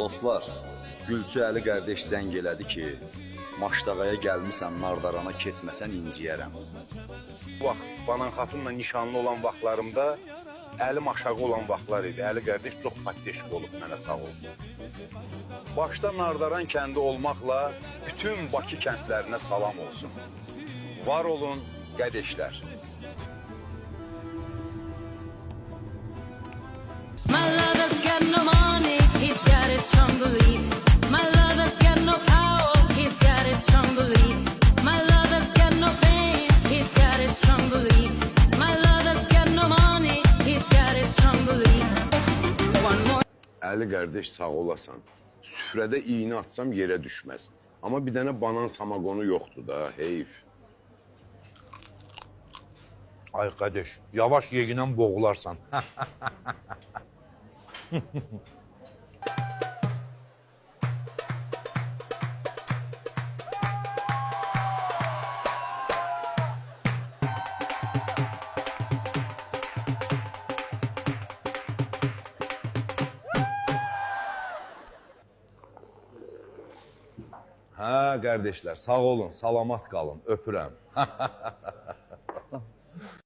Dostlar, Gülçü Əli qardeş zəng elədi ki, Maşdağaya gəlmisən, Nardarana keçməsən inciyərəm. Vaxt Banan xatunla nişanlı olan vaxtlarımda əlim aşağı olan vaxtlar idi. Əli qardeş çox patdeşik olub mənə sağ olsun. Başda Nardaran kəndi olmaqla bütün Bakı kəndlərinə salam olsun. Var olun qədəşlər. My lover's got no money, he's got his strong beliefs. My lover's got no power, he's got his strong beliefs. My lover's got no fame, he's got his strong beliefs. My lover's got no money, he's got his strong beliefs. One more. Əli qardeş sağ olasan. Süfrədə iğnə atsam yerə düşməz. Amma bir dənə banan samagonu yoxdur da, heyf. Ay qardeş, yavaş yeginən boğularsan. Hə, qardeşlər, sağ olun, salamat qalın, öpürəm.